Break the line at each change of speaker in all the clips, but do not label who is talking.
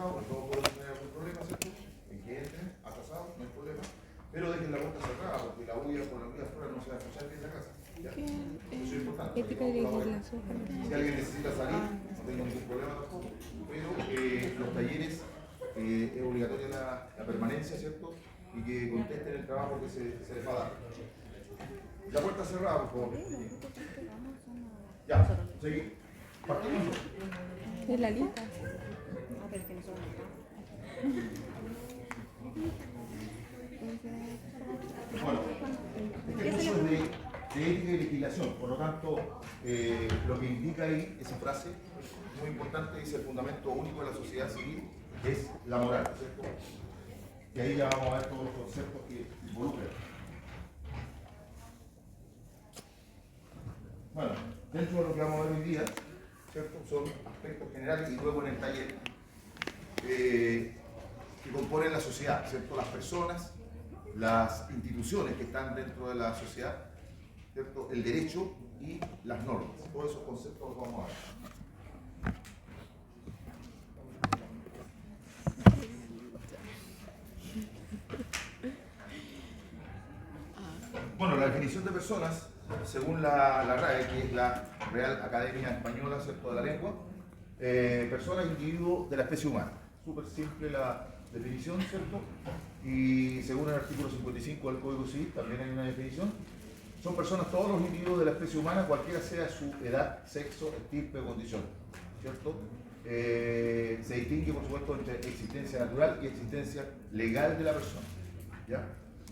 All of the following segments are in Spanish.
atrasados, todos podemos tener algún problema, ¿cierto? En que entren atrasados, no hay problema, pero dejen la puerta cerrada porque la bulla por la vía afuera no se va a escuchar bien en la casa. ¿Ya? Eso es importante.
Ética y legislación.
Si alguien necesita salir, no tengo ningún problema tampoco, pero los talleres es obligatoria la permanencia, ¿cierto? Y que contesten el trabajo que se les va a dar. La puerta cerrada, por favor. Ya, seguí. Partimos.
Es la lista.
Bueno, este curso es de ética y legislación, por lo tanto, lo que indica ahí esa frase, muy importante, dice el fundamento único de la sociedad civil es la moral, ¿cierto? Y ahí ya vamos a ver todos los conceptos que involucran. Bueno, dentro de lo que vamos a ver hoy día, ¿cierto? Son aspectos generales y luego en el taller que componen la sociedad, ¿cierto? Las personas, las instituciones que están dentro de la sociedad, ¿cierto? El derecho y las normas. Todos esos conceptos los vamos a ver. Bueno, la definición de personas, según la RAE, que es la Real Academia Española, ¿cierto? De la Lengua, persona, individuo de la especie humana. Súper simple la definición, ¿cierto? Y según el artículo 55 del Código Civil, también hay una definición. Son personas, todos los individuos de la especie humana, cualquiera sea su edad, sexo, estirpe o condición, ¿cierto? Se distingue, por supuesto, entre existencia natural y existencia legal de la persona, ¿ya?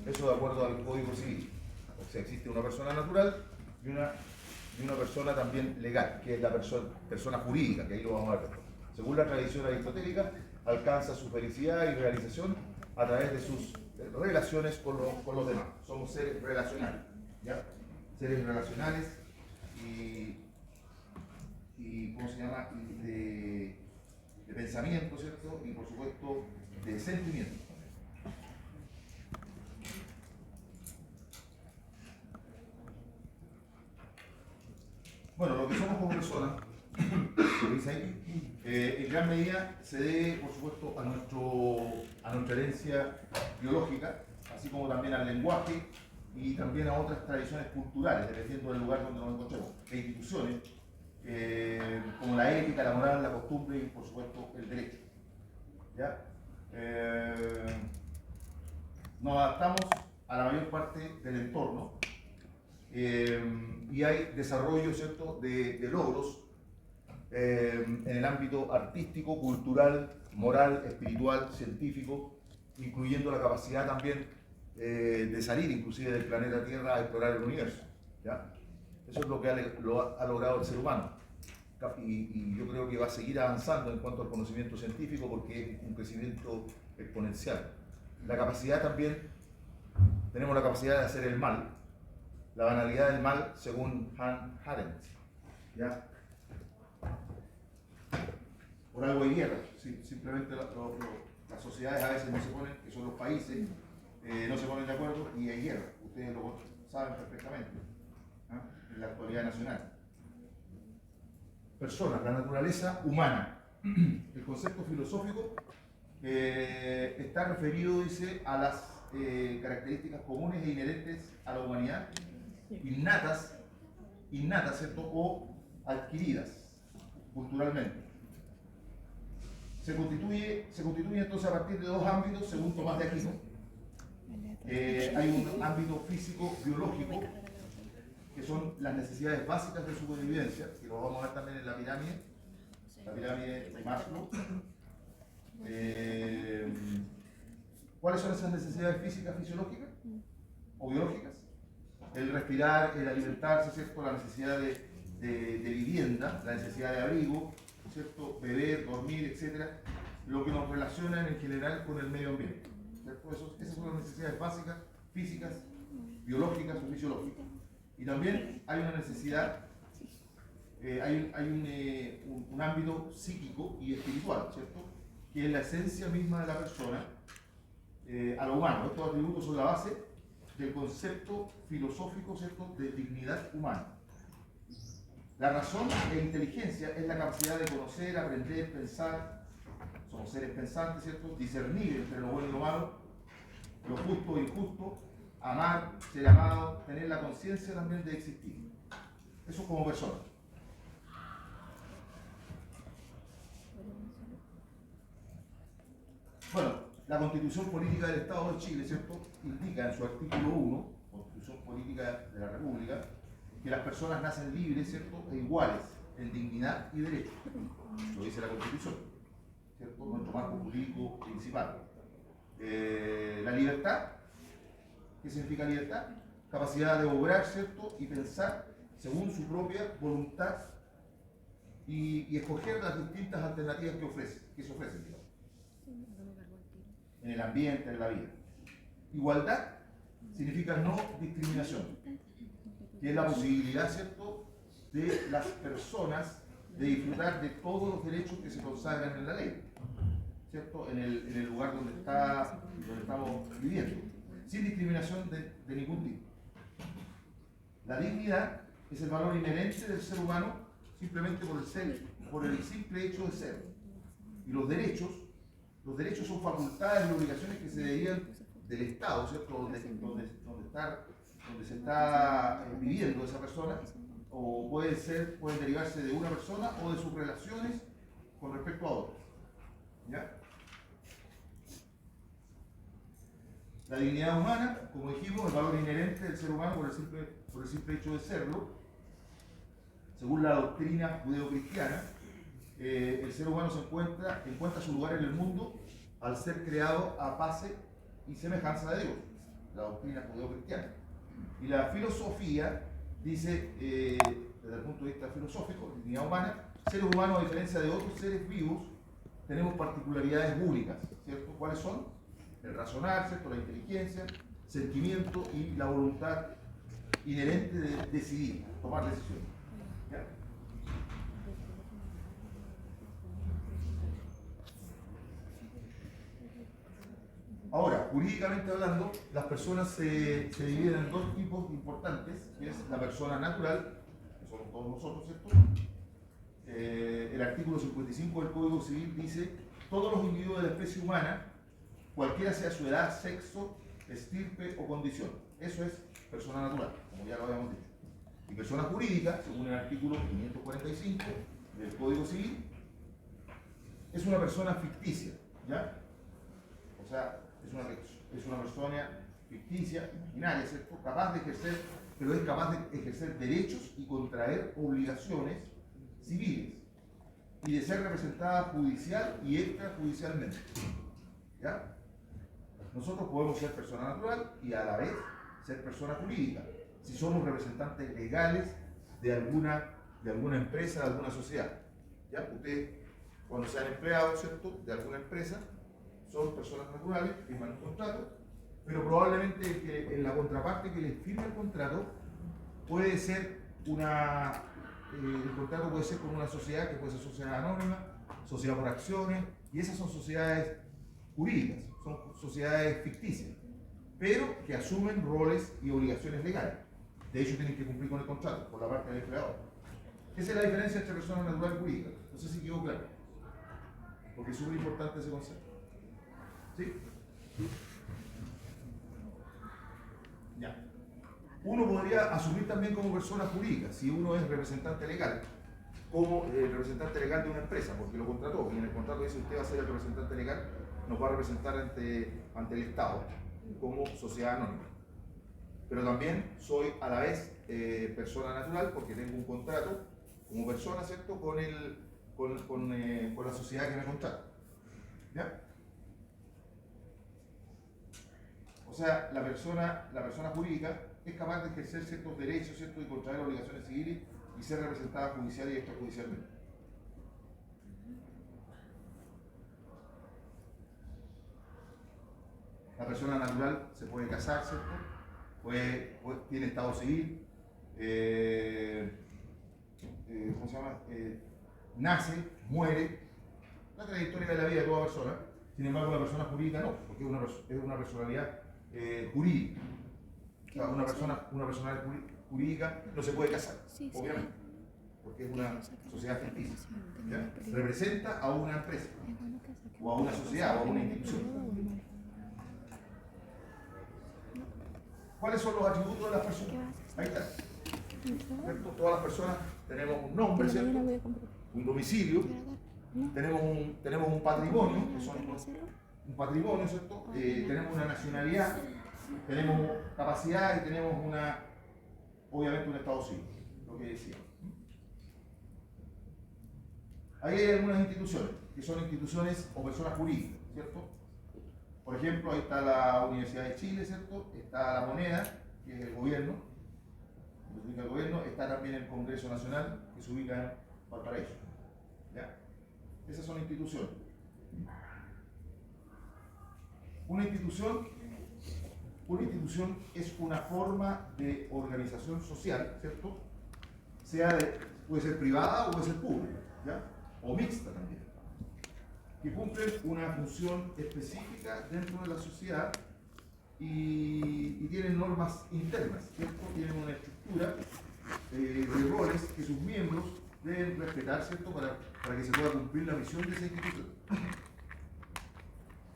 Eso de acuerdo al Código Civil. O sea, existe una persona natural y una persona también legal, que es la persona jurídica, que ahí lo vamos a ver después. Según la tradición aristotélica, alcanza su felicidad y realización a través de sus relaciones con los demás. Somos seres relacionales, ¿ya? Seres relacionales y ¿cómo se llama? De pensamiento, ¿cierto? Y por supuesto de sentimiento. Bueno, lo que somos como personas, lo dice ahí, en gran medida se debe, por supuesto, a nuestra herencia biológica, así como también al lenguaje y también a otras tradiciones culturales, dependiendo del lugar donde nos encontremos, e instituciones como la ética, la moral, la costumbre y, por supuesto, el derecho. ¿Ya? Nos adaptamos a la mayor parte del entorno. Y hay desarrollo, ¿cierto?, de logros en el ámbito artístico, cultural, moral, espiritual, científico, incluyendo la capacidad también de salir inclusive del planeta Tierra a explorar el universo, ¿ya? Eso es lo que ha logrado el ser humano y yo creo que va a seguir avanzando en cuanto al conocimiento científico porque es un crecimiento exponencial. La capacidad también, tenemos la capacidad de hacer el mal. La banalidad del mal, según Hannah Arendt, ¿ya? Por algo hay guerra, simplemente las sociedades a veces no se ponen, que son los países, no se ponen de acuerdo y hay guerra. Ustedes lo saben perfectamente, ¿no? En la actualidad nacional. Personas, la naturaleza humana. El concepto filosófico está referido, dice, a las características comunes e inherentes a la humanidad, innatas, ¿cierto? O adquiridas culturalmente. Se constituye entonces a partir de dos ámbitos, según Tomás de Aquino. Hay un ámbito físico-biológico, que son las necesidades básicas de supervivencia, que lo vamos a ver también en la pirámide de Maslow. ¿Cuáles son esas necesidades físicas, fisiológicas o biológicas? El respirar, el alimentarse, ¿cierto? La necesidad de vivienda, la necesidad de abrigo, ¿cierto? Beber, dormir, etc. Lo que nos relaciona en general con el medio ambiente, ¿cierto? Esas son las necesidades básicas, físicas, biológicas o fisiológicas. Y también hay una necesidad, hay un ámbito psíquico y espiritual, ¿cierto? Que es la esencia misma de la persona, a lo humano. Estos atributos son la base del concepto filosófico, ¿cierto?, de dignidad humana. La razón e inteligencia es la capacidad de conocer, aprender, pensar. Somos somos seres pensantes, ¿cierto? Discernir entre lo bueno y lo malo, lo justo e injusto, amar, ser amado, tener la conciencia también de existir. Eso como persona. Bueno, la Constitución Política del Estado de Chile, ¿cierto?, indica en su artículo 1, Constitución Política de la República, que las personas nacen libres, ¿cierto?, e iguales en dignidad y derecho. Lo dice la Constitución, ¿cierto?, nuestro marco jurídico principal. La libertad, ¿qué significa libertad? Capacidad de obrar, ¿cierto?, y pensar según su propia voluntad y escoger las distintas alternativas que se ofrecen, digamos, en el ambiente, en la vida. Igualdad significa no discriminación, que es la posibilidad, ¿cierto?, de las personas de disfrutar de todos los derechos que se consagran en la ley, ¿cierto?, en el lugar donde estamos viviendo, sin discriminación de ningún tipo. La dignidad es el valor inherente del ser humano simplemente por el simple hecho de ser. Y los derechos son facultades y obligaciones que se derivan del Estado, ¿cierto?, donde se está viviendo esa persona, o pueden derivarse de una persona o de sus relaciones con respecto a otros. ¿Ya? La dignidad humana, como dijimos, el valor inherente del ser humano por el simple hecho de serlo. Según la doctrina judeocristiana, el ser humano encuentra su lugar en el mundo al ser creado a base y semejanza de Dios, la doctrina judeocristiana. Y la filosofía dice, desde el punto de vista filosófico, dignidad humana, seres humanos, a diferencia de otros seres vivos, tenemos particularidades únicas, ¿cierto? ¿Cuáles son? El razonar, ¿cierto?, la inteligencia, sentimiento y la voluntad inherente de decidir, tomar decisiones. ¿Ya? Ahora, jurídicamente hablando, las personas se dividen en dos tipos importantes, que es la persona natural, que somos todos nosotros, ¿cierto? El artículo 55 del Código Civil dice: todos los individuos de la especie humana, cualquiera sea su edad, sexo, estirpe o condición. Eso es persona natural, como ya lo habíamos dicho. Y persona jurídica, según el artículo 545 del Código Civil, es una persona ficticia, ¿ya? O sea, es una persona ficticia, imaginaria, ¿cierto?, capaz de ejercer, pero es capaz de ejercer derechos y contraer obligaciones civiles y de ser representada judicial y extrajudicialmente. ¿Ya? Nosotros podemos ser persona natural y a la vez ser persona jurídica, si somos representantes legales de alguna empresa, de alguna sociedad. ¿Ya? Ustedes, cuando sean empleados, ¿cierto?, de alguna empresa, son personas naturales, firman un contrato, pero probablemente que en la contraparte que les firme el contrato puede ser el contrato puede ser con una sociedad que puede ser sociedad anónima, sociedad por acciones, y esas son sociedades jurídicas, son sociedades ficticias, pero que asumen roles y obligaciones legales. De hecho, tienen que cumplir con el contrato, por la parte del empleador. Esa es la diferencia entre persona natural y jurídica. No sé si quedó claro, porque es súper importante ese concepto. ¿Sí? Ya. Uno podría asumir también como persona jurídica, si uno es representante legal, como el representante legal de una empresa, porque lo contrató, y en el contrato dice: usted va a ser el representante legal, nos va a representar ante el Estado como sociedad anónima. Pero también soy a la vez persona natural, porque tengo un contrato como persona, ¿cierto?, con la sociedad que me contrata. ¿Ya? O sea, la persona jurídica es capaz de ejercer ciertos derechos, ¿cierto?, y contraer obligaciones civiles y ser representada judicial y extrajudicialmente. La persona natural se puede casar, ¿cierto? Tiene estado civil, ¿cómo se llama? Nace, muere, la trayectoria de la vida de toda persona. Sin embargo, la persona jurídica no, porque es una personalidad jurídica. O sea, una persona jurídica no se puede casar, obviamente. porque es una sociedad ficticia. ¿Ya? Representa a una empresa, o a una sociedad, o a una institución. ¿Cuáles son los atributos de las personas? Ahí está. ¿Cierto? Todas las personas tenemos un nombre, ¿cierto? Un domicilio, tenemos un patrimonio, que son un patrimonio, ¿cierto? Tenemos una nacionalidad, tenemos capacidad y tenemos obviamente un estado civil, lo que decía. Ahí hay algunas instituciones, que son instituciones o personas jurídicas, ¿cierto? Por ejemplo, ahí está la Universidad de Chile, ¿cierto? Está la moneda, que es el gobierno, que se ubica el gobierno, está también el Congreso Nacional, que se ubica en Valparaíso. ¿Ya? Esas son instituciones. Una institución es una forma de organización social, ¿cierto? Puede ser privada o puede ser pública, ¿ya? O mixta también, que cumplen una función específica dentro de la sociedad y tienen normas internas, ¿cierto? Tienen una estructura de roles que sus miembros deben respetar, ¿cierto? Para que se pueda cumplir la misión de esa institución.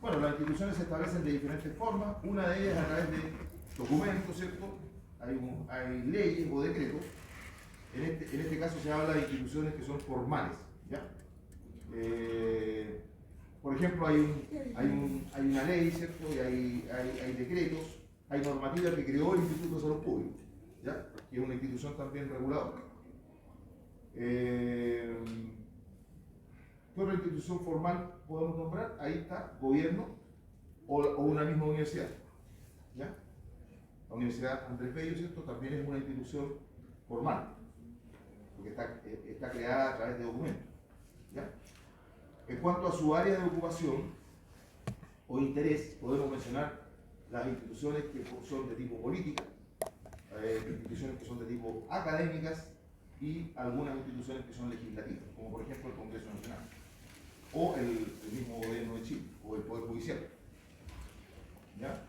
Bueno, las instituciones se establecen de diferentes formas, una de ellas a través de documentos, ¿cierto? Hay leyes o decretos. En este caso se habla de instituciones que son formales, ¿ya? Por ejemplo, hay una ley, ¿cierto? Y hay decretos, hay normativa que creó el Instituto de Salud Pública, ¿ya? Que es una institución también reguladora. ¿Qué otra institución formal podemos nombrar? Ahí está, gobierno o una misma universidad, ¿ya? La Universidad Andrés Bello, ¿cierto? También es una institución formal, porque está creada a través de documentos, ¿ya? En cuanto a su área de ocupación o interés, podemos mencionar las instituciones que son de tipo política, instituciones que son de tipo académicas y algunas instituciones que son legislativas, como por ejemplo el Congreso Nacional, o el mismo gobierno de Chile, o el Poder Judicial. ¿Ya?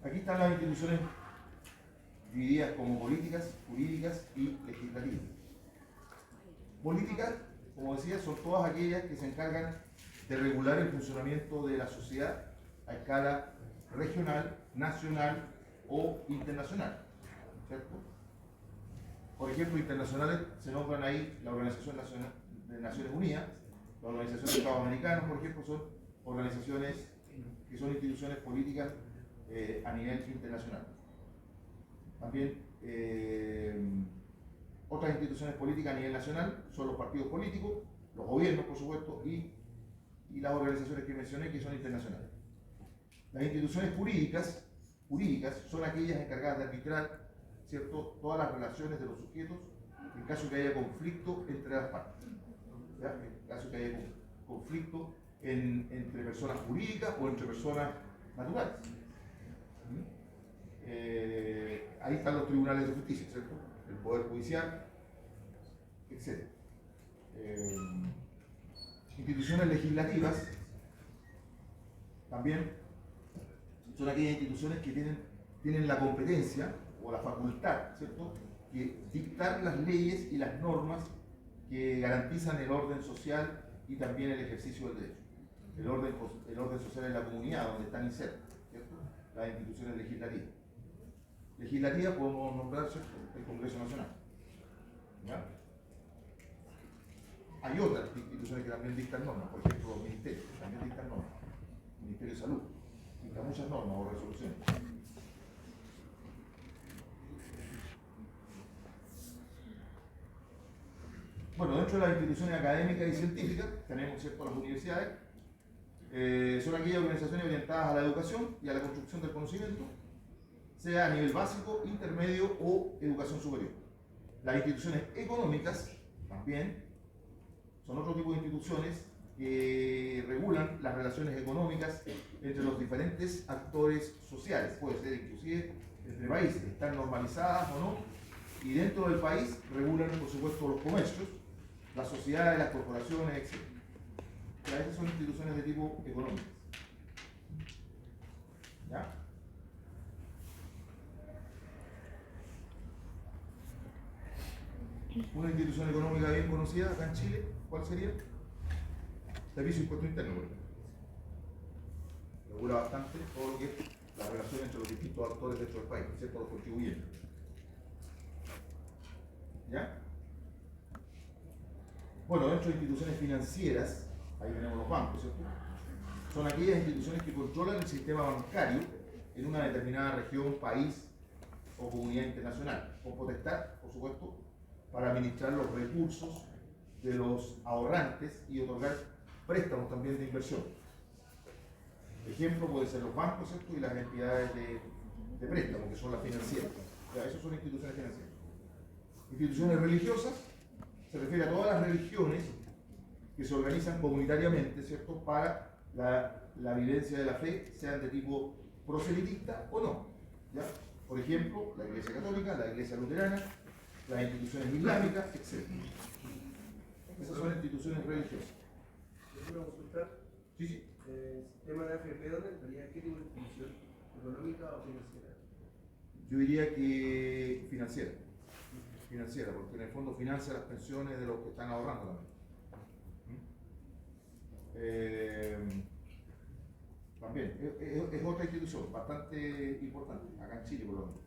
Aquí están las instituciones divididas como políticas, jurídicas y legislativas. Políticas, como decía, son todas aquellas que se encargan de regular el funcionamiento de la sociedad a escala regional, nacional o internacional, ¿cierto? Por ejemplo, internacionales se nombran ahí la Organización de Naciones Unidas, la Organización de Estados Americanos, por ejemplo, son organizaciones que son instituciones políticas a nivel internacional. También otras instituciones políticas a nivel nacional son los partidos políticos, los gobiernos, por supuesto, y las organizaciones que mencioné que son internacionales. Las instituciones jurídicas son aquellas encargadas de arbitrar, ¿cierto?, todas las relaciones de los sujetos en caso que haya conflicto entre las partes. ¿Ya? En caso que haya conflicto entre personas jurídicas o entre personas naturales. Ahí están los tribunales de justicia, ¿cierto? El Poder Judicial, etc. Instituciones legislativas también son aquellas instituciones que tienen la competencia o la facultad, ¿cierto?, que dictar las leyes y las normas que garantizan el orden social y también el ejercicio del derecho. El orden social en la comunidad donde están insertas, ¿cierto?, las instituciones legislativas. Legislativas podemos nombrar, ¿cierto?, el Congreso Nacional. ¿Ya? Hay otras instituciones que también dictan normas, por ejemplo los ministerios, que también dictan normas. El Ministerio de Salud dicta muchas normas o resoluciones. Bueno, dentro de las instituciones académicas y científicas tenemos, ¿cierto?, las universidades. Son aquellas organizaciones orientadas a la educación y a la construcción del conocimiento, sea a nivel básico, intermedio o educación superior. Las instituciones económicas también son otro tipo de instituciones que regulan las relaciones económicas entre los diferentes actores sociales, puede ser inclusive entre países, están normalizadas o no, y dentro del país regulan, por supuesto, los comercios, las sociedades, las corporaciones, etc. Esas son instituciones de tipo económico. ¿Ya? Una institución económica bien conocida acá en Chile, ¿cuál sería? Servicio de Impuesto Interno, por ejemplo. Regula bastante todo lo que es la relación entre los distintos actores dentro del país, ¿cierto? Los contribuyentes. ¿Ya? Bueno, dentro de instituciones financieras, ahí tenemos los bancos, ¿cierto? Son aquellas instituciones que controlan el sistema bancario en una determinada región, país o comunidad internacional, con potestad, por supuesto, para administrar los recursos de los ahorrantes y otorgar préstamos también de inversión. Ejemplo puede ser los bancos, ¿cierto? Y las entidades de préstamo, que son las financieras. O sea, esas son instituciones financieras. Instituciones religiosas se refiere a todas las religiones que se organizan comunitariamente, ¿cierto? Para la vivencia de la fe, sean de tipo proselitista o no. ¿Ya? Por ejemplo, la Iglesia Católica, la Iglesia Luterana, las instituciones islámicas, etc. Esas son instituciones religiosas.
¿Puedo consultar?
Sí, sí.
El sistema de AFP, ¿dónde entraría? ¿Qué tipo de institución? ¿Económica o financiera?
Yo diría que financiera. Financiera, porque en el fondo financia las pensiones de los que están ahorrando también. También, es otra institución bastante importante, acá en Chile por lo menos.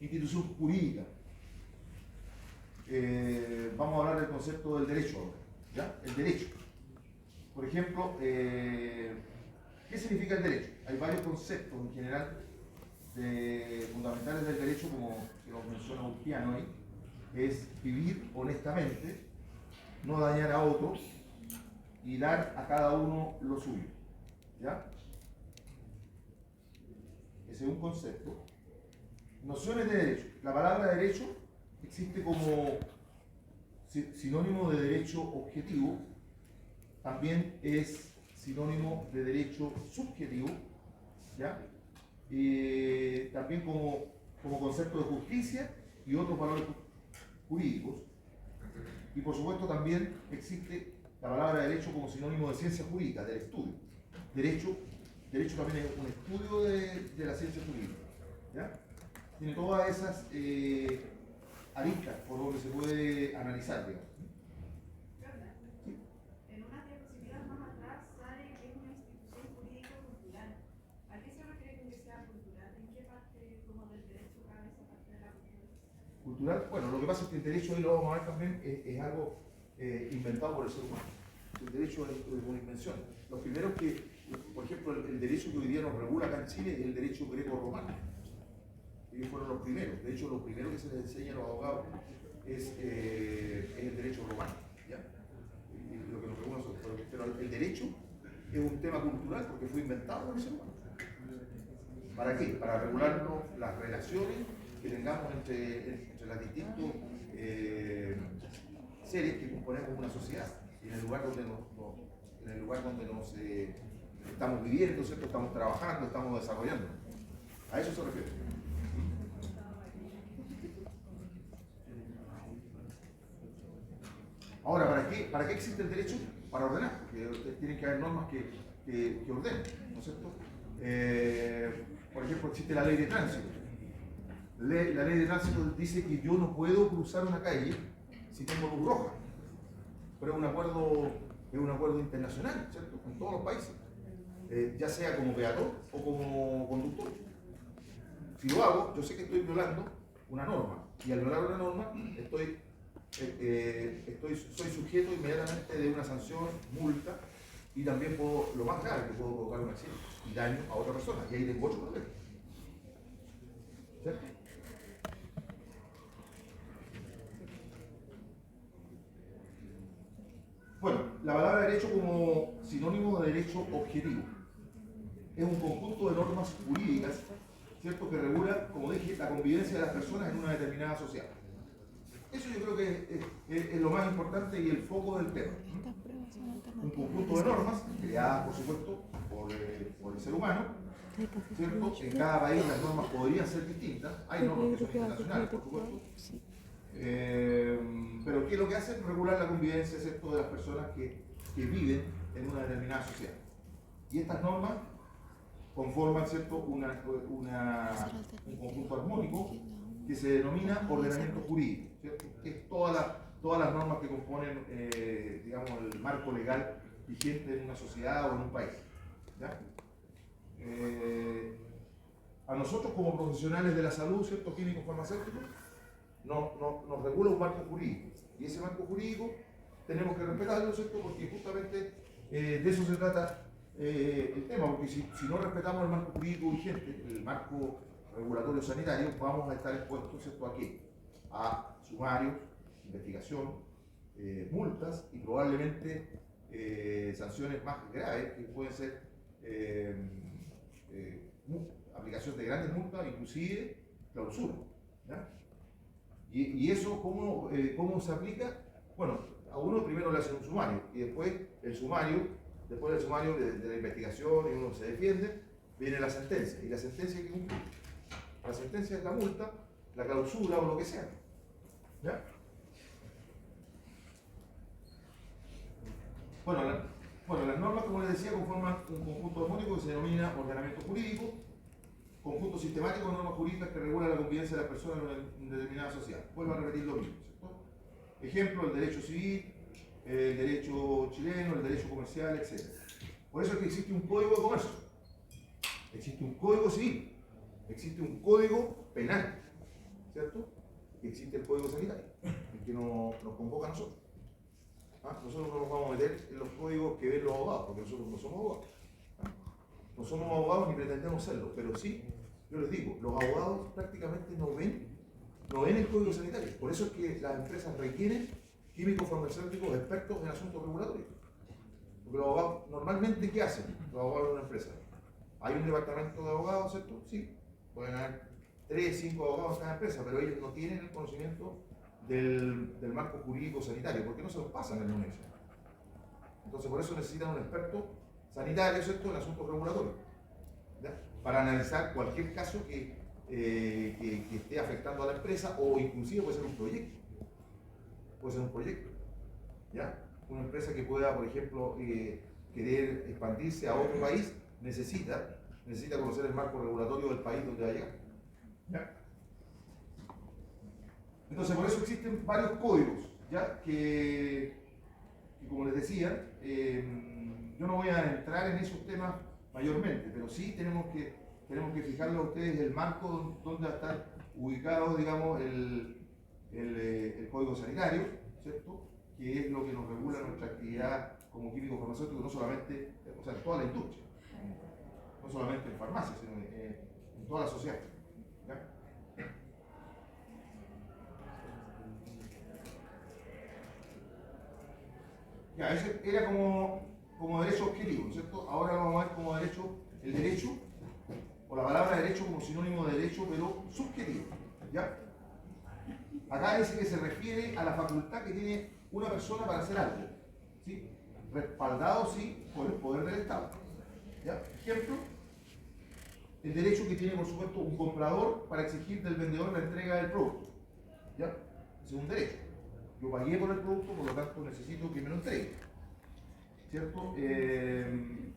Institución jurídica. Vamos a hablar del concepto del derecho ahora, ¿ya? El derecho. Por ejemplo, ¿qué significa el derecho? Hay varios conceptos en general fundamentales del derecho, como se nos menciona Ulpiano ahí, es vivir honestamente, no dañar a otros y dar a cada uno lo suyo. ¿Ya? Ese es un concepto. Nociones de derecho. La palabra derecho existe como sinónimo de derecho objetivo, también es sinónimo de derecho subjetivo, ¿ya? También como concepto de justicia y otros valores jurídicos. Y por supuesto también existe la palabra derecho como sinónimo de ciencia jurídica, del estudio. Derecho también es un estudio de la ciencia jurídica. ¿Ya? Tiene todas esas aristas por donde se puede analizar, digamos. ¿Sí?
En unas diapositivas más atrás sale que es una institución jurídica cultural. ¿A qué se refiere con que sea cultural? ¿En qué parte como del derecho cabe esa parte de la cultura?
Cultural, bueno, lo que pasa es que el derecho, ahí lo vamos a ver también, es algo inventado por el ser humano. El derecho es una invención. Los primeros por ejemplo, el derecho que hoy día nos regula acá en Chile es el derecho greco-romano. Ellos fueron los primeros. De hecho, lo primero que se les enseña a los abogados es el derecho romano. ¿Ya? Y lo que nos regula pero el derecho es un tema cultural porque fue inventado por el ser humano. ¿Para qué? Para regularnos las relaciones que tengamos entre las distintos seres que componemos una sociedad, y en el lugar donde nos estamos viviendo, ¿cierto? Estamos trabajando, estamos desarrollando. A eso se refiere. Ahora, ¿para qué existe el derecho? Para ordenar, porque tienen que haber normas que ordenen, ¿no es cierto? Por ejemplo, existe la ley de tránsito. La ley de tránsito dice que yo no puedo cruzar una calle si tengo luz roja, pero es un acuerdo internacional, ¿cierto? En todos los países, ya sea como peatón o como conductor. Si lo hago, yo sé que estoy violando una norma, y al violar una norma soy sujeto inmediatamente de una sanción, multa, y también lo más grave, que puedo provocar un accidente y daño a otra persona, y ahí tengo otro problema. ¿Cierto? Bueno, la palabra derecho como sinónimo de derecho objetivo es un conjunto de normas jurídicas, ¿cierto?, que regula, como dije, la convivencia de las personas en una determinada sociedad. Eso yo creo que es lo más importante y el foco del tema. Un conjunto de normas creadas, por supuesto, por el ser humano, ¿cierto? En cada país las normas podrían ser distintas. Hay normas que son internacionales, por supuesto. Pero ¿qué es lo que hacen? Regular la convivencia, ¿cierto?, de las personas que viven en una determinada sociedad. Y estas normas conforman, ¿cierto?, un conjunto armónico que se denomina ordenamiento jurídico, ¿cierto? Que es todas las normas que componen, digamos, el marco legal vigente en una sociedad o en un país. ¿Ya? A nosotros como profesionales de la salud, ¿cierto? Químicos farmacéuticos, nos regula un marco jurídico. Y ese marco jurídico tenemos que respetarlo, ¿cierto? Porque justamente de eso se trata el tema, porque si no respetamos el marco jurídico vigente, el marco regulatorio sanitario, vamos a estar expuestos, ¿cierto? ¿A qué? A sumarios, investigación, multas y probablemente sanciones más graves, que pueden ser aplicación de grandes multas, inclusive clausura. ¿Ya? Y eso, ¿cómo se aplica? Bueno, a uno primero le hacen un sumario y después del sumario de la investigación y uno se defiende, viene la sentencia. Y la sentencia hay que cumplir. La sentencia es la multa, la clausura o lo que sea. ¿Ya? Bueno, las normas, como les decía, conforman un conjunto armónico que se denomina ordenamiento jurídico, conjunto sistemático de normas jurídicas que regulan la convivencia de las personas en una determinada sociedad. Vuelvo a repetir lo mismo, ¿cierto? Ejemplo, el derecho civil, el derecho chileno, el derecho comercial, etc. Por eso es que existe un código de comercio, existe un código civil, existe un código penal, ¿cierto? Y existe el código sanitario, el que nos convoca a nosotros. Nosotros no nos vamos a meter en los códigos que ven los abogados, porque nosotros no somos abogados. No somos abogados ni pretendemos serlo, pero sí, yo les digo, los abogados prácticamente no ven el código sanitario. Por eso es que las empresas requieren químicos farmacéuticos expertos en asuntos regulatorios. Porque los abogados, normalmente, ¿qué hacen los abogados de una empresa? Hay un departamento de abogados, ¿cierto? Sí, pueden haber 3, 5 abogados en cada empresa, pero ellos no tienen el conocimiento del marco jurídico sanitario, porque no se los pasan en la universidad. Entonces, por eso necesitan un experto sanitario, ¿cierto?, en asuntos regulatorios, ¿ya? Para analizar cualquier caso que esté afectando a la empresa, o inclusive puede ser un proyecto. Puede ser un proyecto, ¿ya? Una empresa que pueda, por ejemplo, querer expandirse a otro país, necesita conocer el marco regulatorio del país donde va a llegar, ¿ya? Entonces, por eso existen varios códigos, ¿ya? Que como les decía, yo no voy a entrar en esos temas mayormente, pero sí tenemos que fijarle a ustedes el marco donde va a estar ubicado, digamos, el código sanitario, ¿cierto? Que es lo que nos regula nuestra actividad como químicos farmacéuticos, no solamente, o sea, en toda la industria, no solamente en farmacia, sino en toda la sociedad, ¿ya? Ya, ese era como derecho objetivo, ¿cierto? Ahora lo vamos a ver como el derecho, o la palabra derecho como sinónimo de derecho, pero subjetivo, ¿ya? Acá dice que se refiere a la facultad que tiene una persona para hacer algo, ¿sí? Respaldado, sí, por el poder del Estado, ¿ya? Ejemplo, el derecho que tiene, por supuesto, un comprador para exigir del vendedor la entrega del producto, ¿ya? Ese es un derecho. Yo pagué por el producto, por lo tanto necesito que me lo entregue, ¿cierto? El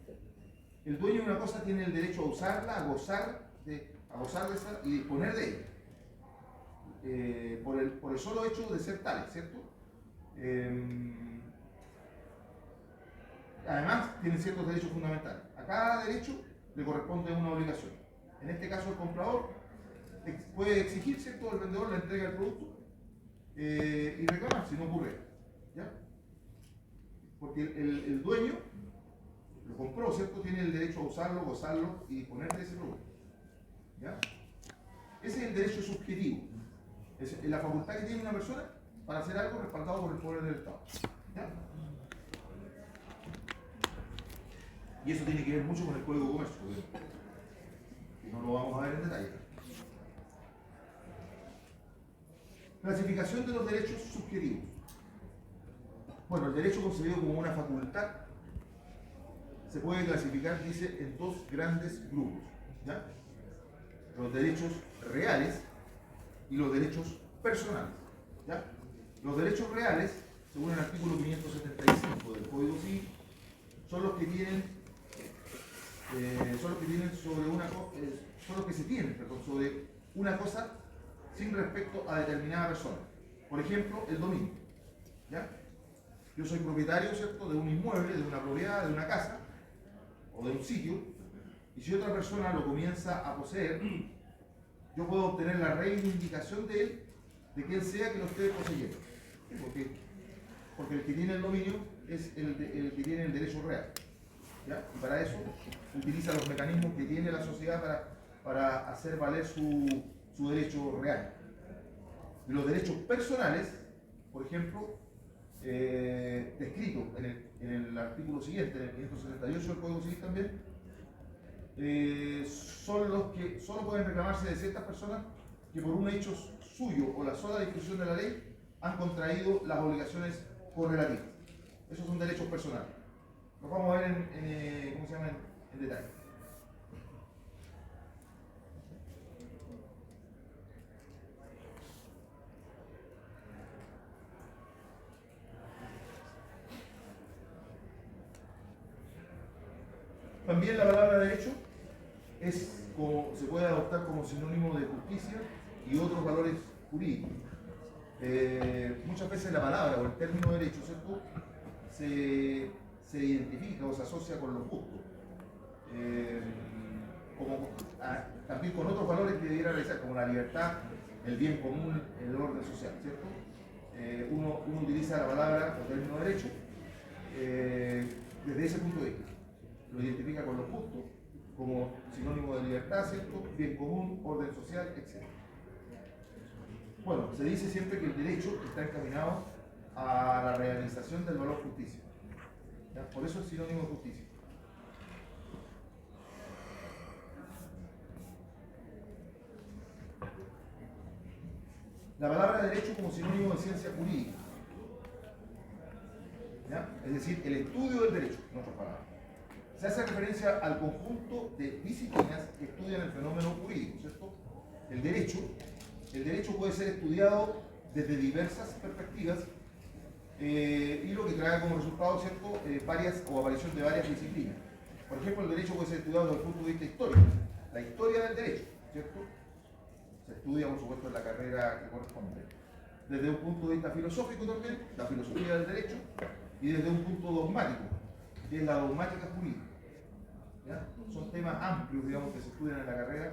dueño de una cosa tiene el derecho a usarla, a gozar de esa y disponer de ella, por el solo hecho de ser tal, ¿cierto? Además, tiene ciertos derechos fundamentales. A cada derecho le corresponde una obligación. En este caso, el comprador puede exigir, ¿cierto?, al vendedor la entrega del producto, y reclamar si no ocurre, ¿ya? Porque el dueño lo compró, ¿cierto? Tiene el derecho a usarlo, gozarlo y disponer de ese producto, ¿ya? Ese es el derecho subjetivo, es la facultad que tiene una persona para hacer algo respaldado por el poder del Estado, ¿ya? Y eso tiene que ver mucho con el Código de Comercio, que no lo vamos a ver en detalle. Clasificación de los derechos subjetivos. Bueno, el derecho concebido como una facultad se puede clasificar, dice, en dos grandes grupos, ¿ya? Los derechos reales y los derechos personales, ¿ya? Los derechos reales, según el artículo 575 del Código Civil, son los que tienen sobre una cosa, sobre una cosa sin respecto a determinada persona. Por ejemplo, el dominio. ¿Ya? Yo soy propietario, ¿cierto?, de un inmueble, de una propiedad, de una casa o de un sitio, y si otra persona lo comienza a poseer, yo puedo obtener la reivindicación de él, de quien sea que lo esté poseyendo. ¿Sí? Porque el que tiene el dominio es el que tiene el derecho real. ¿Ya? Y para eso utiliza los mecanismos que tiene la sociedad para hacer valer su derecho real. Y los derechos personales, por ejemplo, descritos en el artículo siguiente, en el 578 del Código Civil también, son los que solo pueden reclamarse de ciertas personas que por un hecho suyo o la sola disposición de la ley han contraído las obligaciones correlativas. Esos son derechos personales. Los vamos a ver en detalle. También la palabra derecho se puede adoptar como sinónimo de justicia y otros valores jurídicos. Muchas veces la palabra o el término derecho, ¿cierto?, se identifica o se asocia con lo justo, también con otros valores que debiera realizar, como la libertad, el bien común, el orden social, ¿cierto? Uno utiliza la palabra o término derecho desde ese punto de vista. Lo identifica con lo justo, como sinónimo de libertad, ¿cierto?, bien común, orden social, etc. Bueno, se dice siempre que el derecho está encaminado a la realización del valor justicia. ¿Ya? Por eso es sinónimo de justicia. La palabra derecho como sinónimo de ciencia jurídica. ¿Ya? Es decir, el estudio del derecho, en otras palabras. Se hace referencia al conjunto de disciplinas que estudian el fenómeno jurídico, ¿cierto? El derecho puede ser estudiado desde diversas perspectivas y lo que trae como resultado, ¿cierto?, aparición de varias disciplinas. Por ejemplo, el derecho puede ser estudiado desde el punto de vista histórico, la historia del derecho, ¿cierto? Se estudia, por supuesto, en la carrera que corresponde. Desde un punto de vista filosófico también, la filosofía del derecho, y desde un punto dogmático, que es la dogmática jurídica. ¿Ya? Son temas amplios, digamos, que se estudian en la carrera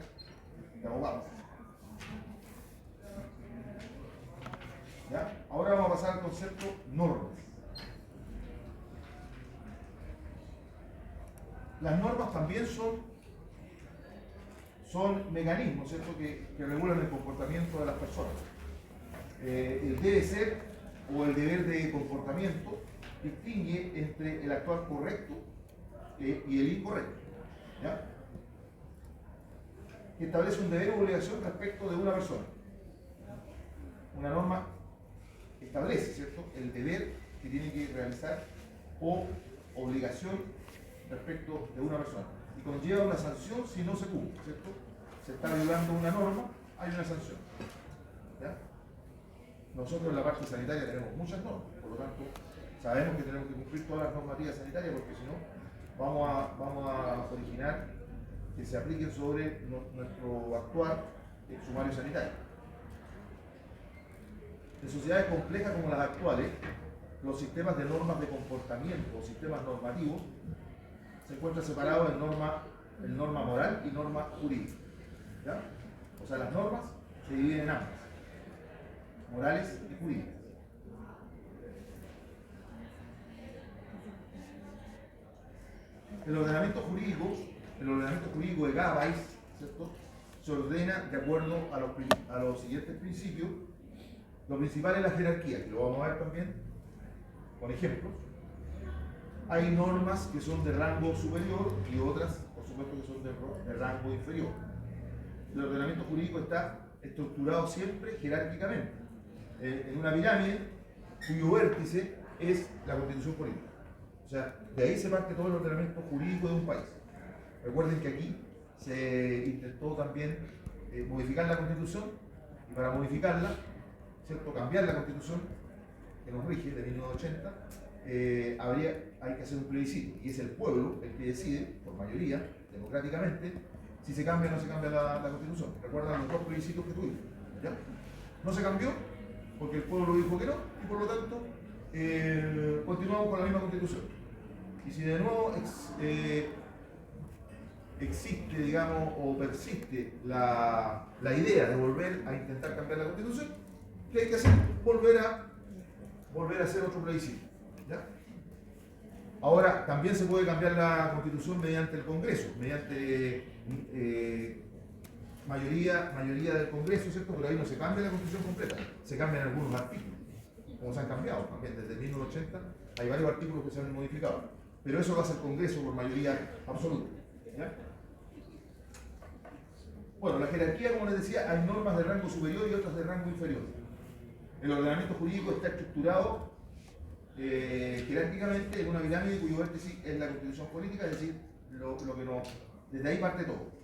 de abogados. ¿Ya? Ahora vamos a pasar al concepto normas. Las normas también son mecanismos, ¿cierto?, que regulan el comportamiento de las personas. El debe ser o el deber de comportamiento distingue entre el actuar correcto y el incorrecto. ¿Ya? Que establece un deber o obligación respecto de una persona. Una norma establece, ¿cierto?, el deber que tiene que realizar o obligación respecto de una persona y conlleva una sanción si no se cumple, ¿cierto? Se está violando una norma, hay una sanción. ¿Ya? Nosotros en la parte sanitaria tenemos muchas normas, por lo tanto sabemos que tenemos que cumplir todas las normativas sanitarias, porque si no vamos a originar que se apliquen sobre nuestro actuar en sumario sanitario. En sociedades complejas como las actuales, los sistemas de normas de comportamiento o sistemas normativos se encuentran separados en norma moral y norma jurídica. ¿Ya? O sea, las normas se dividen en ambas, morales y jurídicas. El ordenamiento jurídico de cada país, ¿cierto?, se ordena de acuerdo a los siguientes principios. Lo principal es la jerarquía, que lo vamos a ver también con ejemplos. Hay normas que son de rango superior y otras, por supuesto, que son de rango inferior. El ordenamiento jurídico está estructurado siempre jerárquicamente, en una pirámide cuyo vértice es la Constitución política. O sea, de ahí se parte todo el ordenamiento jurídico de un país. Recuerden que aquí se intentó también modificar la Constitución, y para modificarla, ¿cierto?, cambiar la Constitución que nos rige de 1980, hay que hacer un plebiscito, y es el pueblo el que decide, por mayoría, democráticamente, si se cambia o no se cambia la Constitución. ¿Recuerdan los dos plebiscitos que tuvimos? ¿Ya? No se cambió, porque el pueblo dijo que no, y por lo tanto continuamos con la misma constitución. Y si de nuevo existe, digamos, o persiste la idea de volver a intentar cambiar la constitución, ¿qué hay que hacer? Volver a hacer otro plebiscito. ¿Ya? Ahora, también se puede cambiar la constitución mediante el Congreso, mediante mayoría del Congreso, ¿cierto? Pero ahí no se cambia la constitución completa, se cambian algunos artículos, como se han cambiado también desde 1980, hay varios artículos que se han modificado, pero eso lo hace el Congreso por mayoría absoluta. ¿Ya? Bueno, la jerarquía, como les decía, hay normas de rango superior y otras de rango inferior. El ordenamiento jurídico está estructurado jerárquicamente en una pirámide cuyo vértice es la constitución política, es decir, lo que no, desde ahí parte todo.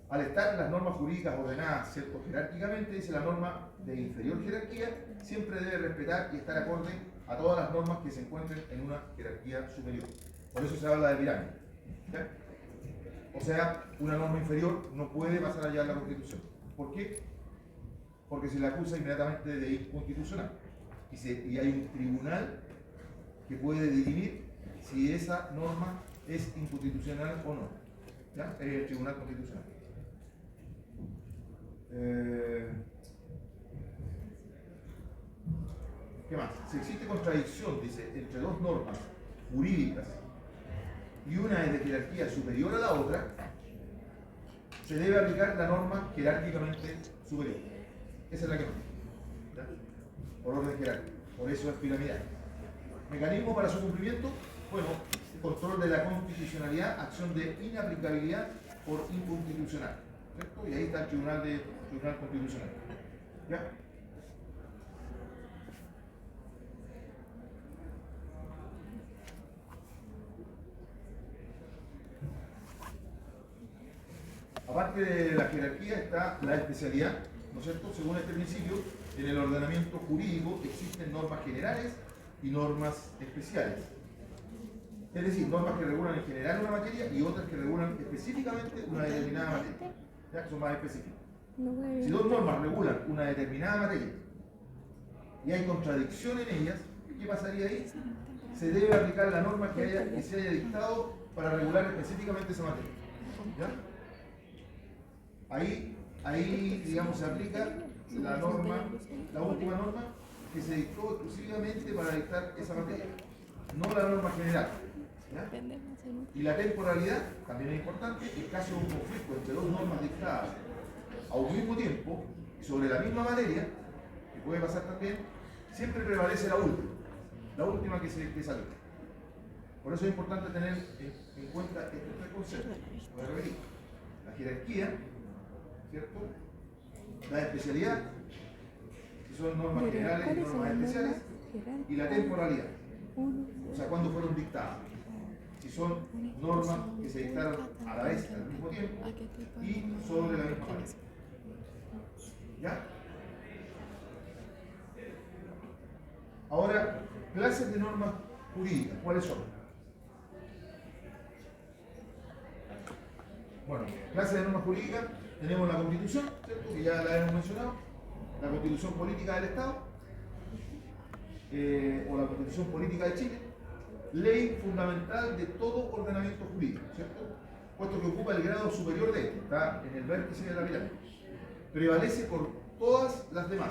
Al estar las normas jurídicas ordenadas, ¿cierto?, jerárquicamente, dice la norma de inferior jerarquía, siempre debe respetar y estar acorde a todas las normas que se encuentren en una jerarquía superior. Por eso se habla de pirámide. ¿Ya? O sea, una norma inferior no puede pasar allá de la Constitución. ¿Por qué? Porque se le acusa inmediatamente de inconstitucional. Y hay un tribunal que puede dirimir si esa norma es inconstitucional o no. ¿Ya? Es el Tribunal Constitucional. ¿Qué más? Si existe contradicción, dice, entre dos normas jurídicas y una es de jerarquía superior a la otra, se debe aplicar la norma jerárquicamente superior. Esa es la que no. ¿Ya? Por orden jerárquico. Por eso es piramidal. Mecanismo para su cumplimiento, bueno, control de la constitucionalidad, acción de inaplicabilidad por inconstitucional. ¿Cierto? Y ahí está el Tribunal Constitucional. ¿Ya? Aparte de la jerarquía está la especialidad, ¿no es cierto? Según este principio, en el ordenamiento jurídico existen normas generales y normas especiales. Es decir, normas que regulan en general una materia y otras que regulan específicamente una determinada materia. Ya que son más específicas. Si dos normas regulan una determinada materia y hay contradicción en ellas, ¿qué pasaría ahí? Se debe aplicar la norma que se haya dictado para regular específicamente esa materia. ¿Ya? Ahí, digamos, se aplica la norma, la última norma que se dictó exclusivamente para dictar esa materia, no la norma general. ¿Ya? Y la temporalidad, también es importante, en caso de un conflicto entre dos normas dictadas a un mismo tiempo y sobre la misma materia, que puede pasar también, siempre prevalece la última que salió. Por eso es importante tener en cuenta estos tres conceptos. Voy a repetir: la jerarquía, ¿cierto? La especialidad, si son normas generales y normas especiales, y la temporalidad, o sea, cuándo fueron dictadas, si son normas que se dictaron a la vez, al mismo tiempo, y sobre la misma materia. ¿Ya? Ahora, clases de normas jurídicas, ¿cuáles son? Bueno, clases de normas jurídicas, tenemos la Constitución, ¿cierto?, que ya la hemos mencionado, la Constitución Política del Estado, o la Constitución Política de Chile, ley fundamental de todo ordenamiento jurídico, ¿cierto?, puesto que ocupa el grado superior de este, está en el vértice de la pirámide, prevalece por todas las demás,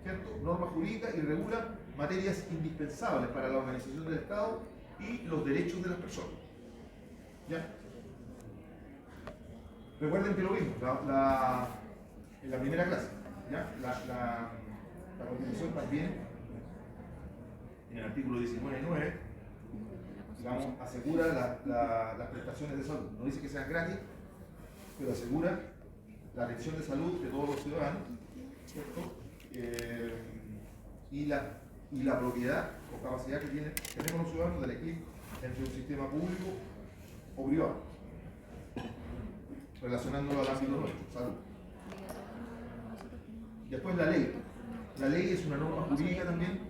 ¿cierto?, normas jurídicas y regula materias indispensables para la organización del Estado y los derechos de las personas. ¿Ya? Recuerden que lo vimos en la primera clase. ¿Ya? La Constitución también, en el artículo 19.9, digamos, asegura las prestaciones de salud. No dice que sean gratis, pero asegura la atención de salud de todos los ciudadanos, ¿cierto? Y la propiedad o capacidad que tenemos los ciudadanos de elegir entre un sistema público o privado, relacionándolo al ámbito nuestro, salud. Después la ley. La ley es una norma jurídica también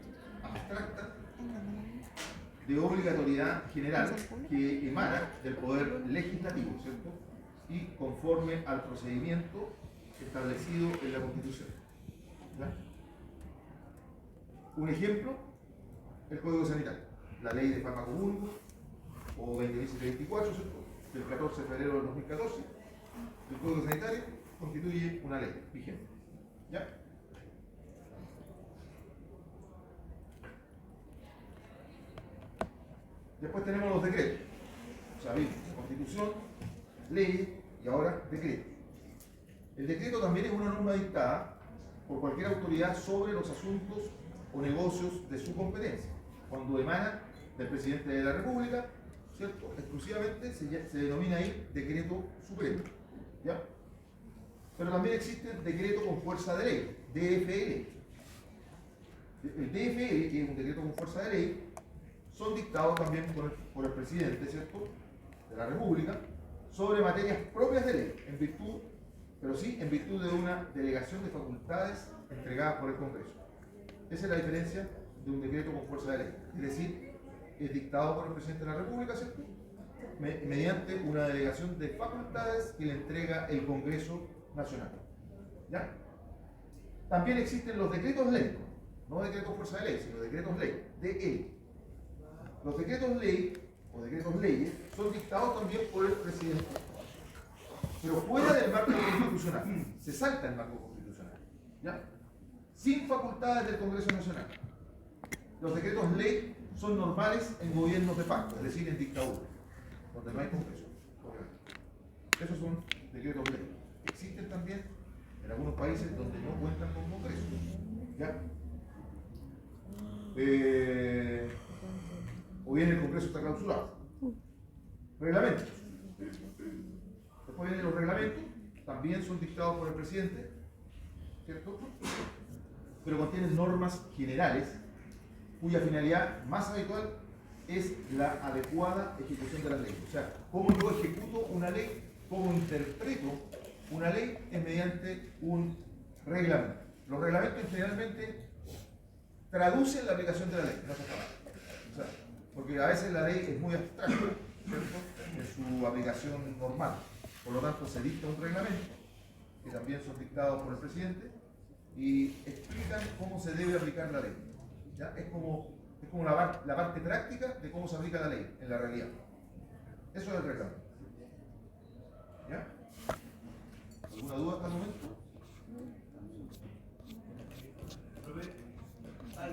abstracta de obligatoriedad general que emana del poder legislativo, ¿cierto? Y conforme al procedimiento establecido en la Constitución. ¿Ya? Un ejemplo, el Código Sanitario, la Ley de Fármacos Únicos, o 2024, ¿cierto? Del 14 de febrero del 2014, el Código Sanitario constituye una ley vigente. ¿Ya? Después tenemos los decretos. O sea, vimos Constitución, leyes y ahora decreto. El decreto también es una norma dictada por cualquier autoridad sobre los asuntos o negocios de su competencia. Cuando emana del presidente de la República, ¿cierto? Exclusivamente se denomina ahí decreto supremo. ¿Ya? Pero también existe el decreto con fuerza de ley, DFL. El DFL, que es un decreto con fuerza de ley, son dictados también por el presidente, ¿cierto?, de la República, sobre materias propias de ley, en virtud, pero sí en virtud de una delegación de facultades entregadas por el Congreso. Esa es la diferencia de un decreto con fuerza de ley. Es decir, es dictado por el presidente de la República, ¿cierto?, mediante una delegación de facultades que le entrega el Congreso Nacional. ¿Ya? También existen los decretos ley, no decretos fuerza de ley, sino decretos ley, DE. Los decretos ley o decretos leyes son dictados también por el presidente, pero fuera del marco constitucional. Se salta el marco constitucional, ¿ya? Sin facultades del Congreso Nacional. Los decretos ley son normales en gobiernos de facto, es decir, en dictadura, donde no hay Congreso. Esos son decretos ley. Existen también en algunos países donde no cuentan con Congreso, ¿ya? O bien el Congreso está clausurado. Reglamentos. Después vienen los reglamentos, también son dictados por el presidente, ¿cierto? Pero contienen normas generales cuya finalidad más habitual es la adecuada ejecución de las leyes. O sea, cómo yo ejecuto una ley, cómo interpreto una ley es mediante un reglamento. Los reglamentos generalmente traducen la aplicación de la ley, no se acaba. O sea, porque a veces la ley es muy abstracta, ¿cierto?, en su aplicación normal. Por lo tanto, se dicta un reglamento, que también son dictados por el presidente, y explican cómo se debe aplicar la ley. ¿Ya? Es como la parte práctica de cómo se aplica la ley en la realidad. Eso es el reglamento. ¿Ya? ¿Alguna duda hasta el momento?
¿Ha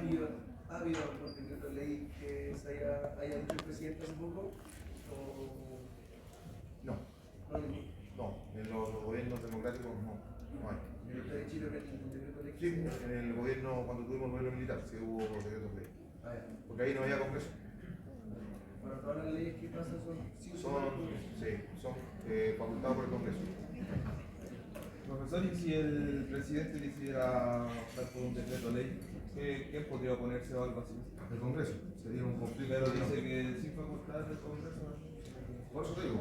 habido algún decreto de ley que se haya dicho el presidente hace poco?
No. No, en los gobiernos democráticos no hay.
¿En el de Chile no hay ningún decreto de ley?
Sí, en el gobierno, cuando tuvimos el gobierno militar, sí hubo decretos de ley.
Ah, ya.
Porque ahí no había Congreso.
Bueno, todas las leyes que pasan son
Son facultados por el Congreso.
Profesor, y si el presidente quisiera optar por un decreto ley, ¿quién podría oponerse o algo así?
El Congreso sería un conflicto.
Pero dice que sin facultades del Congreso.
Por eso te digo,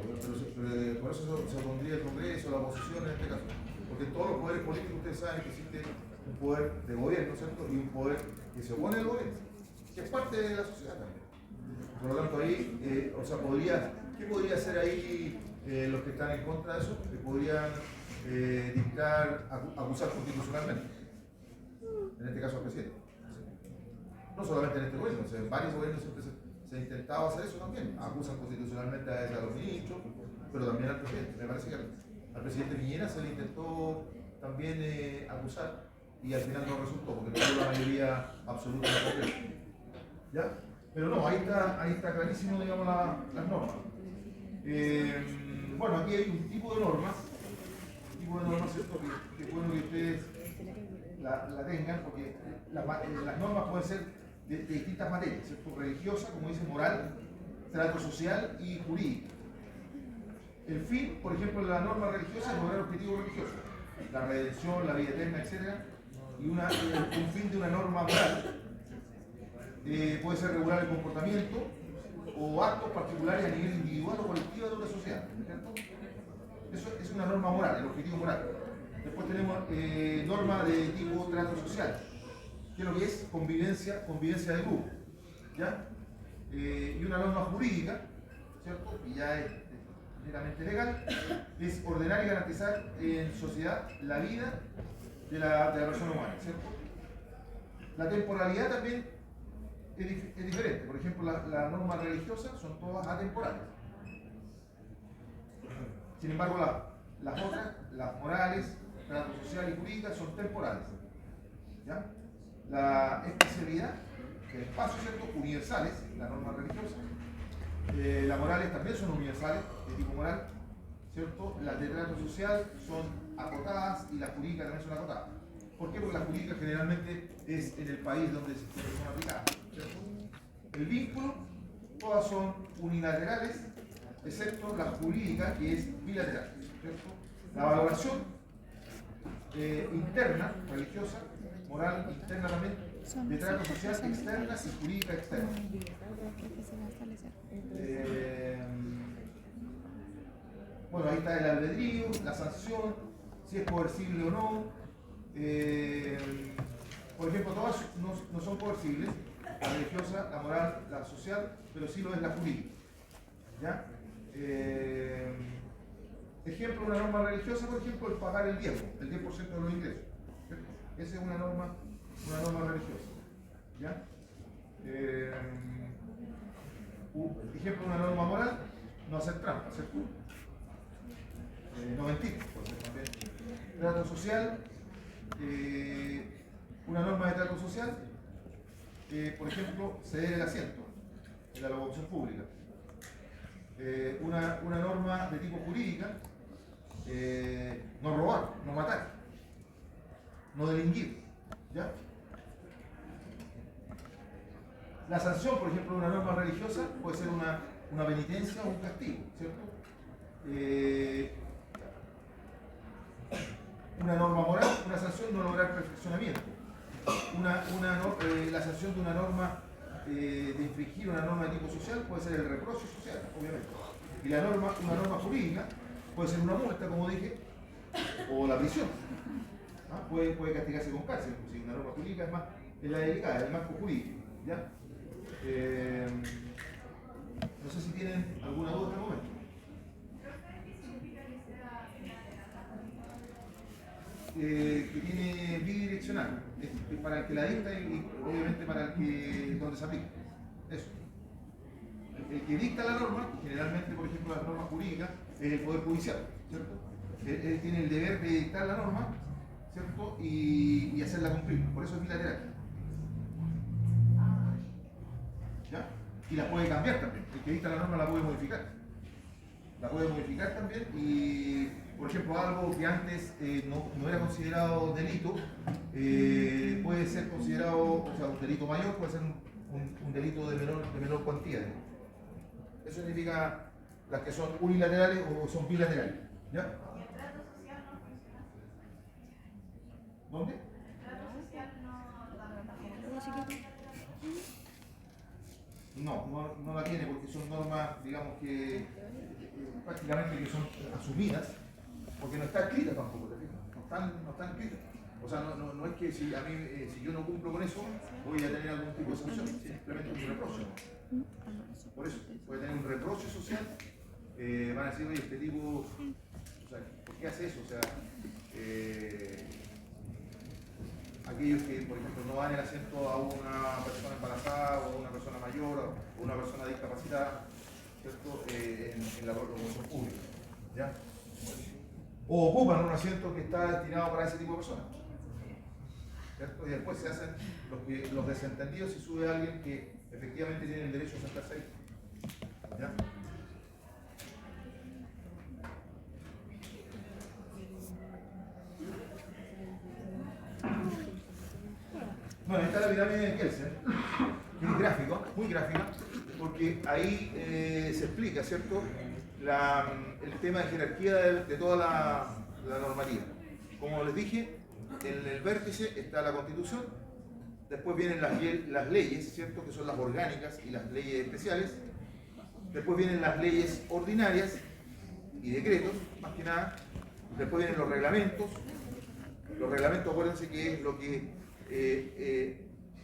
por eso se opondría el Congreso, la oposición en este caso. Porque en todos los poderes políticos ustedes saben que existe un poder de gobierno, ¿cierto?, y un poder que se opone al gobierno, que es parte de la sociedad también. Por lo tanto, ahí, ¿qué podría hacer ahí los que están en contra de eso? Que podrían acusar constitucionalmente, en este caso al presidente. No solamente en este gobierno, o sea, en varios gobiernos siempre se ha intentado hacer eso también. Acusan constitucionalmente a los ministros, pero también al presidente. Me parece que al presidente Piñera se le intentó también acusar y al final no resultó, porque no tuvo la mayoría absoluta del Congreso. ¿Ya? Pero no, ahí está clarísimo, digamos, las normas. Bueno, aquí hay un tipo de normas, ¿cierto?, que es bueno que ustedes la tengan, porque las normas pueden ser de distintas materias, ¿cierto?, religiosa, como dice, moral, trato social y jurídica. El fin, por ejemplo, de la norma religiosa es lograr objetivos religiosos, la redención, la vida eterna, etc. Y un fin de una norma moral puede ser regular el comportamiento o actos particulares a nivel individual o colectivo de una sociedad, ¿cierto? Eso es una norma moral, el objetivo moral. Después tenemos norma de tipo trato social, que es lo que es convivencia de grupo, ¿ya? Y una norma jurídica, ¿cierto?, y ya es meramente legal, es ordenar y garantizar en sociedad la vida de la persona humana, ¿cierto? La temporalidad también es diferente. Por ejemplo, las normas religiosas son todas atemporales. Sin embargo, las otras, las morales, trato social y jurídica, son temporales. ¿Ya? La especialidad, el espacio, ¿cierto? Universales, las normas religiosas. Las morales también son universales, de tipo moral, ¿cierto? Las de trato social son acotadas y las jurídicas también son acotadas. ¿Por qué? Porque la jurídica generalmente es en el país donde son aplicadas, ¿cierto? El vínculo, todas son unilaterales, excepto la jurídica, que es bilateral, ¿cierto? La valoración interna, religiosa, moral interna también, de trato social externa y jurídica externa. Bueno, ahí está el albedrío, la sanción, si es coercible o no. Por ejemplo, todas no son coercibles, la religiosa, la moral, la social, pero sí lo es la jurídica. ¿Ya? Ejemplo, una norma religiosa, por ejemplo, es pagar el 10% de los ingresos. ¿Cierto? Esa es una norma religiosa. ¿Ya? Ejemplo, una norma moral, no hacer trampa, ¿cierto? No mentir, por ser también. Trato social, una norma de trato social, por ejemplo, ceder el asiento en la locomoción pública. Una norma de tipo jurídica, no robar, no matar, no delinquir. ¿Ya? La sanción, por ejemplo, de una norma religiosa puede ser una penitencia o un castigo, ¿cierto? Una norma moral, una sanción no lograr perfeccionamiento. La sanción de una norma de infringir una norma de tipo social puede ser el reproche social, obviamente. Y una norma jurídica puede ser una multa, como dije, o la prisión. ¿Ah? Puede castigarse con cárcel, inclusive. Una norma jurídica es la delicada, el marco jurídico. ¿Ya? No sé si tienen alguna duda hasta el momento. Que tiene bidireccional, es para el que la dicta y obviamente para el que donde se aplica. Eso. El que dicta la norma, generalmente, por ejemplo, las normas jurídicas, es el Poder Judicial, ¿cierto? Él tiene el deber de dictar la norma, ¿cierto? Y hacerla cumplir. Por eso es bilateral. ¿Ya? Y la puede cambiar también. El que dicta la norma la puede modificar. La puede modificar también y, por ejemplo, algo que antes no era considerado delito, puede ser considerado, o sea, un delito mayor, puede ser un delito de menor cuantía. Eso significa las que son unilaterales o son bilaterales. ¿Ya?
¿Y el trato social no funciona así?
¿Dónde?
El trato social
No la tiene porque son normas, digamos que prácticamente que son asumidas, porque no está escrita tampoco, ¿te fijas? No están escritas. O sea, no es que si yo no cumplo con eso, voy a tener algún tipo de sanción, simplemente un reproche. Por eso, puede tener un reproche social, van a decir, oye, este tipo, o sea, ¿por qué hace eso? O sea, aquellos que, por ejemplo, no dan el asiento a una persona embarazada o a una persona mayor o una persona discapacitada, ¿cierto? En la locomoción pública, ¿ya? O ocupan un asiento que está destinado para ese tipo de personas, ¿cierto? Y después se hacen los desentendidos si sube alguien que efectivamente tiene el derecho a sentarse ahí, ¿ya? Bueno, esta es la pirámide de Kelsen, que es gráfico, muy gráfica, porque ahí se explica, ¿cierto?, el tema de jerarquía de toda la normativa. Como les dije, en el vértice está la Constitución, después vienen las leyes, ¿cierto?, que son las orgánicas y las leyes especiales, después vienen las leyes ordinarias y decretos, más que nada, después vienen los reglamentos, acuérdense que es lo que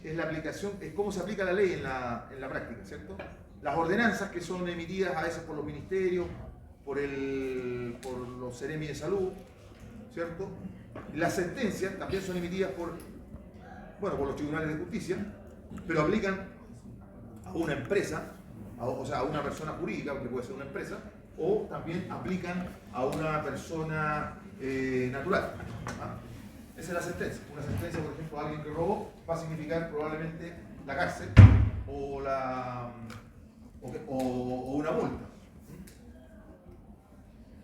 es la aplicación, es cómo se aplica la ley en la práctica, ¿cierto? Las ordenanzas que son emitidas a veces por los ministerios, por los Seremi de Salud, ¿cierto? Las sentencias también son emitidas por los tribunales de justicia, pero aplican a una empresa, o sea, a una persona jurídica, que puede ser una empresa, o también aplican a una persona natural. ¿Ah? Esa es la sentencia. Una sentencia, por ejemplo, a alguien que robó va a significar probablemente la cárcel o una multa.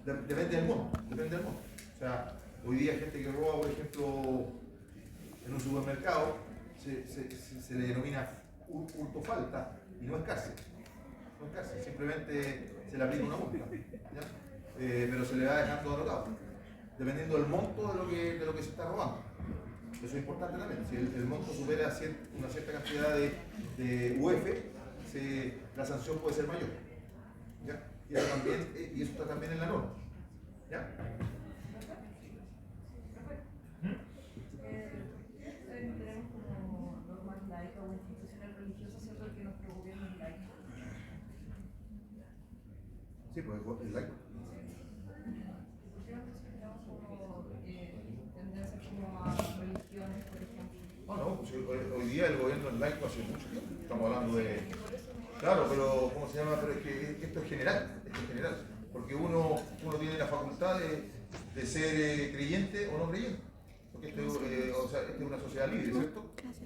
Depende del monto. O sea, hoy día hay gente que roba, por ejemplo, en un supermercado, se le denomina hurto falta y no es cárcel. No es cárcel, simplemente se le aplica una multa, ¿ya? Pero se le va dejando anotado, dependiendo del monto de lo que se está robando. Eso es importante también. Si el monto supera una cierta cantidad de UF, la sanción puede ser mayor, ¿ya? Y eso está también en la norma, ¿ya?
Tenemos como normas laicas o instituciones religiosas, ¿cierto? Que nuestro gobierno es laico.
Sí, pues el laico.
¿Por qué no consideramos como tendencias como a religiones, por ejemplo?
No, pues hoy día el gobierno es laico hace mucho tiempo. Estamos hablando de... Claro, pero ¿cómo se llama? Pero es que esto es general, porque uno tiene la facultad de ser creyente o no creyente, porque esta es una sociedad libre, ¿cierto?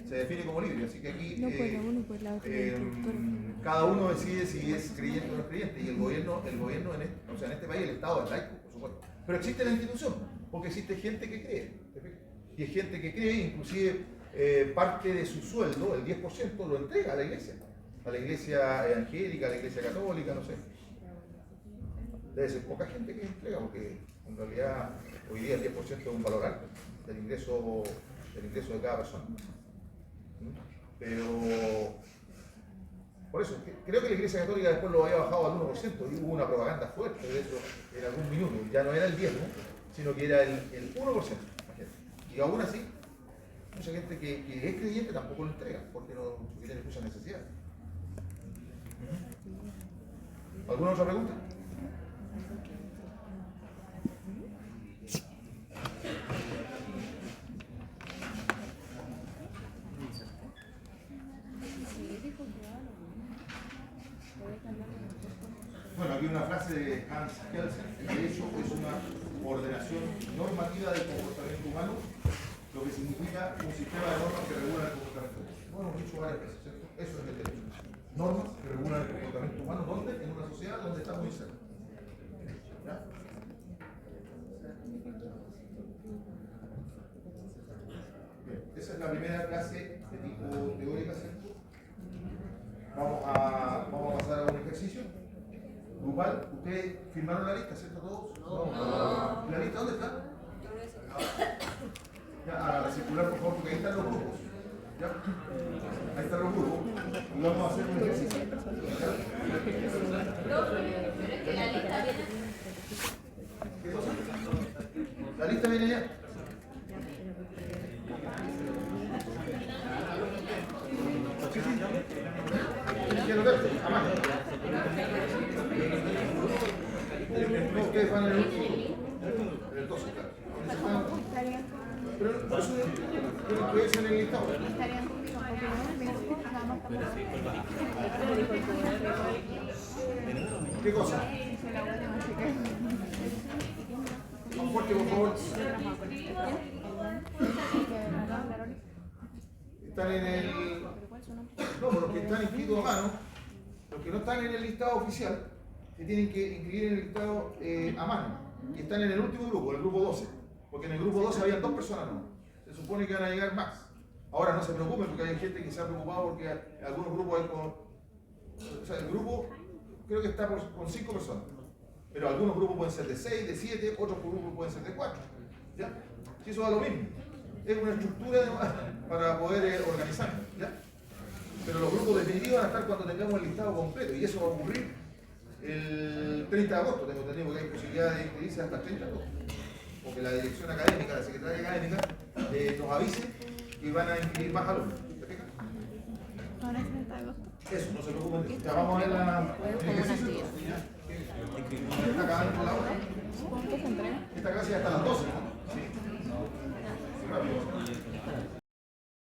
Se define como libre, así que aquí cada uno decide si es creyente o no es creyente, y el gobierno en este país el Estado es laico, por supuesto, pero existe la institución, porque existe gente que cree, y es gente que cree, inclusive parte de su sueldo, el 10%, lo entrega a la iglesia evangélica, a la iglesia católica, no sé. Debe ser poca gente que entrega, porque en realidad hoy día el 10% es un valor alto del ingreso de cada persona. Pero por eso, creo que la iglesia católica después lo había bajado al 1%, y hubo una propaganda fuerte de eso en algún minuto, ya no era el 10%, sino que era el 1%. Y aún así, mucha gente que es creyente tampoco lo entrega, porque tiene mucha necesidad. ¿Alguna otra pregunta? Bueno, aquí una frase de Hans Kelsen, que de hecho es una ordenación normativa del comportamiento humano, lo que significa un sistema de normas que regula el comportamiento humano. Lo hemos dicho varias veces, ¿cierto? Eso es el derecho. Normas que regulan el comportamiento humano, ¿dónde? En una sociedad donde está muy cerca. ¿Ya? Bien, esa es la primera clase de tipo teórica, ¿cierto? Vamos a pasar a un ejercicio grupal. Ustedes firmaron la lista, ¿cierto? ¿Todos? No. ¿La lista dónde está? Ya, a circular, por favor, porque ahí están los grupos. ¿Ya? Ahí están los grupos. Y vamos a hacer un ejercicio. ¿Qué cosa? ¿La lista viene ya? Sí, sí. ¿Tienes que anotarte? A mano. No, ustedes van en el último. En el 12, claro. Pero por eso tienen que irse en el listado. ¿Qué cosa? Más fuerte, por favor. Están en el... No, los que están inscritos a mano, los que no están en el listado oficial, se tienen que inscribir en el listado a mano. Y están en el último grupo, el grupo 12. Porque en el grupo 12 había 2 personas, ¿no? Se supone que van a llegar más. Ahora no se preocupen, porque hay gente que se ha preocupado porque algunos grupos hay con... O sea, el grupo creo que está con 5 personas. Pero algunos grupos pueden ser de 6, de 7, otros grupos pueden ser de 4. ¿Ya? Si eso da lo mismo. Es una estructura para poder organizarnos, ¿ya? Pero los grupos definitivos van a estar cuando tengamos el listado completo, y eso va a ocurrir el 30 de agosto. Tengo entendido que hay posibilidad de inscribirse hasta el 30 de agosto. Porque la dirección académica, la secretaria académica, nos avise que van a inscribir más alumnos. ¿Te fijas?
Ahora es 30 de agosto.
Eso, no se preocupen. Ya vamos a ver la.
Es como una actividad.
Está acabando la hora.
Supongo que se entrega.
Esta clase ya está a las 12, ¿no? Sí. Rápido.